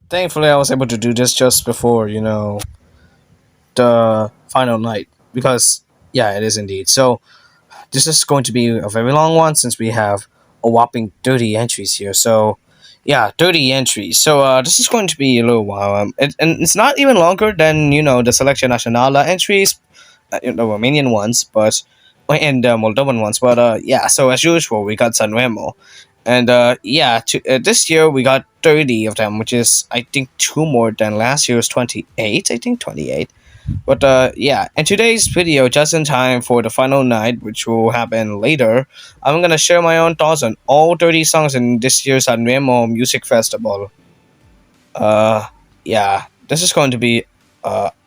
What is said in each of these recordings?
thankfully I was able to do this just before the final night because yeah, it is indeed. So this is going to be a very long one since we have a whopping 30 entries here. So yeah, 30 entries. So this is going to be a little while. And it's not even longer than the Selection Nationale entries, the Romanian ones, but and the Moldovan ones. But yeah, so as usual, we got Sanremo, and yeah, this year we got 30 of them, which is I think two more than last year's 28. I think 28. But yeah, in today's video, just in time for the final night, which will happen later, I'm gonna share my own thoughts on all 30 songs in this year's Sanremo Music Festival. Uh, yeah, this is going to be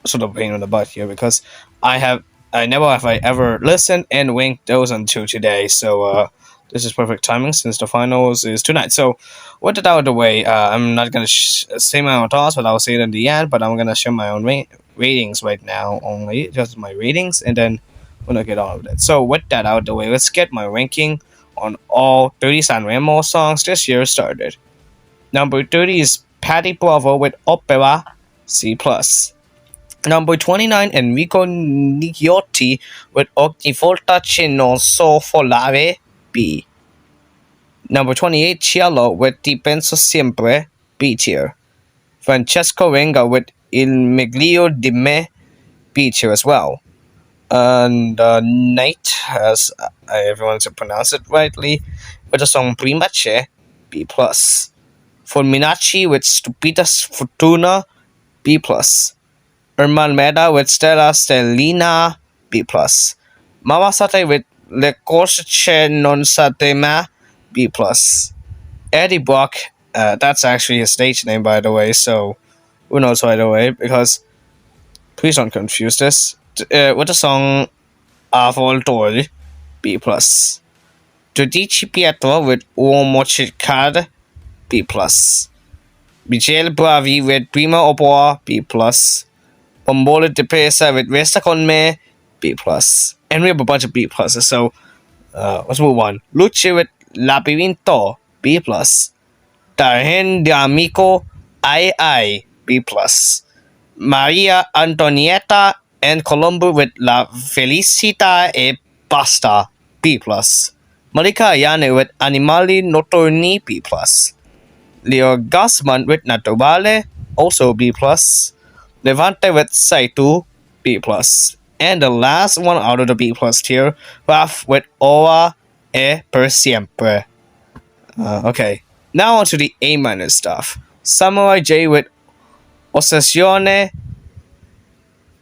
sort of a pain in the butt here because I never have I ever listened and winked those until today. So this is perfect timing since the finals is tonight. So with that out of the way, I'm not gonna say my own thoughts, but I'll say it in the end. But I'm gonna share my own ratings right now, only just my ratings, and then we're gonna get on with it. So with that out of the way, let's get my ranking on all 30 Sanremo songs this year started. Number 30 is Patti Bravo with Opera, C+. Number 29, Enrico Nighiotti with Ogni volta che non so volare, B. Number 28, Cielo with Ti penso sempre, B tier. Francesco Renga with Il meglio di me, B tier as well. And Night, as everyone should pronounce it rightly, with the song Prima C'è, B+. Fulminacci with Stupida Fortuna, B+. Herman Meda with Stella Stellina, B+. Mamasate with Le Corse C'è non Satema, B+. Eddie Brock, that's actually his stage name, by the way, so who knows by the way, because please don't confuse this. With the song Avoltore, B+. Giudici Pietro with Uomo Cercare, B+. Michele Bravi with Prima Opera, B+. Bombole de Pesa with Resta Con Me, B+. And we have a bunch of B+. So let's move on. Luce with Labirinto, B+. Darhen de Amico, I, B+. Maria Antonietta and Colombo with La Felicita e Basta, B+. Malika Ayane with Animali Notturni, B+. Leo Gassman with Naturale, also B+. Levante with Saitu, B+. And the last one out of the B+ tier, Raf with Ora e Per Siempre. Okay, now on to the A- stuff. Samurai J with Ossessione,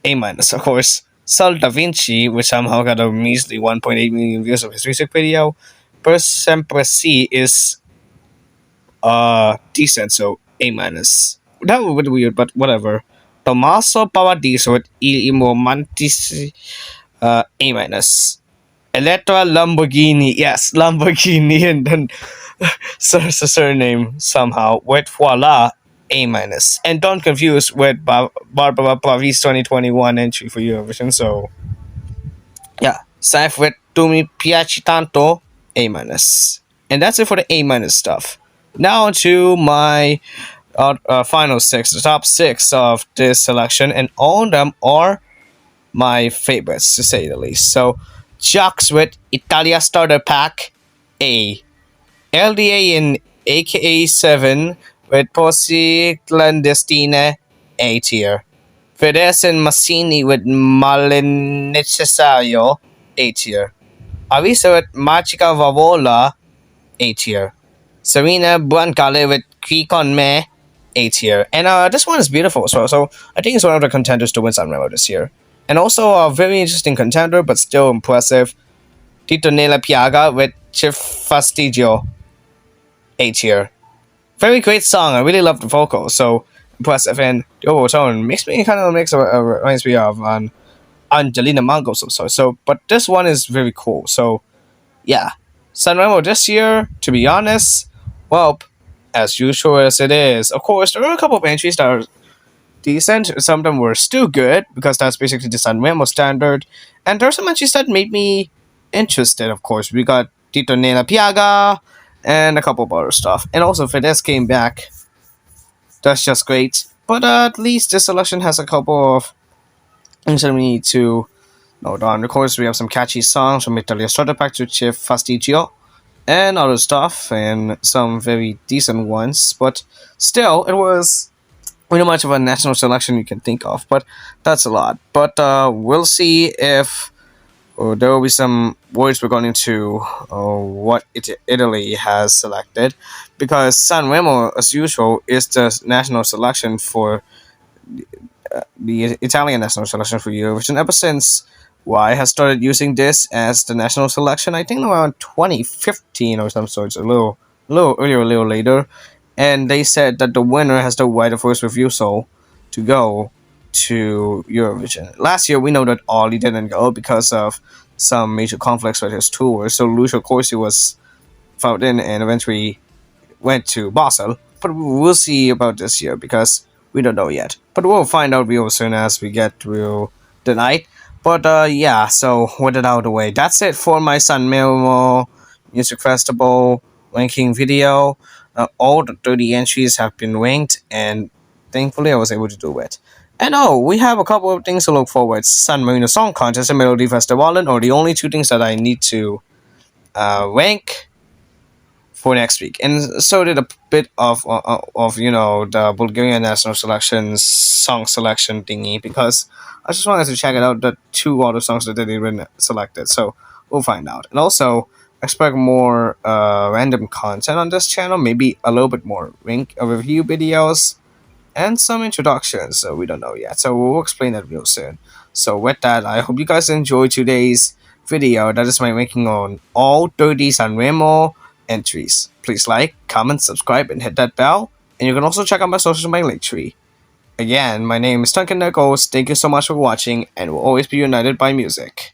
A-, of course. Sal Da Vinci, which somehow got a measly 1.8 million views of his music video. Per Sempre C is decent, so A-. That was a bit weird, but whatever. Tommaso Paradiso with Il Romantici, A-. Elettra Lamborghini, yes, Lamborghini, and then surname somehow, with Voila, A-. And don't confuse with Barbara Pravi's 2021 entry for Eurovision, so yeah. Saif with Tu mi piaci tanto, A-. And that's it for the A- stuff. Now to my final six, the top six of this selection, and all of them are my favorites to say the least. So, Jux with Italia Starter Pack, A. LDA in AKA 7 with Posi Clandestine, A tier. Fedez and Massini with Male Necessario, A tier. Avisa with Magica Vavola, A tier. Serena Buancale with Qui Con Me, A tier. And this one is beautiful as well, so I think it's one of the contenders to win Sanremo this year. And also a very interesting contender, but still impressive, Tito Nella Piaga with Chif Fastidio, A tier. Very great song. I really love the vocals, so impressive. And the overall tone reminds me of Angelina Mango, so. But this one is very cool. So yeah, Sanremo this year, to be honest, well, as usual as it is. Of course, there were a couple of entries that are decent. Some of them were still good because that's basically the Sanremo standard. And there are some entries that made me interested. Of course, we got Tito Nella Piaga and a couple of other stuff. And also, Fedez came back. That's just great. But at least this selection has a couple of things that we need to note on. Of course, we have some catchy songs from Italia Starter Pack to Chef Fastigio and other stuff, and some very decent ones. But still, it was pretty much of a national selection you can think of. But that's a lot. But we'll see if there will be some words we're going into what Italy has selected, because Sanremo, as usual, is the national selection for the Italian national selection for Eurovision ever since Y has started using this as the national selection. I think around 2015 or some sort, a little earlier, a little later, and they said that the winner has the right of first refusal to go to Eurovision. Last year, we know that Ollie didn't go because of some major conflicts with his tour. So Lucio Corsi was found in and eventually went to Basel. But we'll see about this year because we don't know yet. But we'll find out real soon as we get through the night. But yeah, so with it out of the way, that's it for my Sanremo Music Festival ranking video. All the 30 entries have been ranked, and thankfully I was able to do it. And oh, we have a couple of things to look forward. San Marino Song Contest and Melody Festival are the only two things that I need to rank for next week. And so did a bit of the Bulgarian national selections song selection thingy, because I just wanted to check it out, the two other songs that they been selected. So we'll find out. And also expect more random content on this channel, maybe a little bit more review videos and some introductions. So we don't know yet. So we'll explain that real soon. So with that, I hope you guys enjoyed today's video. That is my ranking on all 30 Sanremo entries. Please like, comment, subscribe, and hit that bell. And you can also check out my socials in my link tree. Again, my name is Duncan Nichols. Thank you so much for watching, and we'll always be united by music.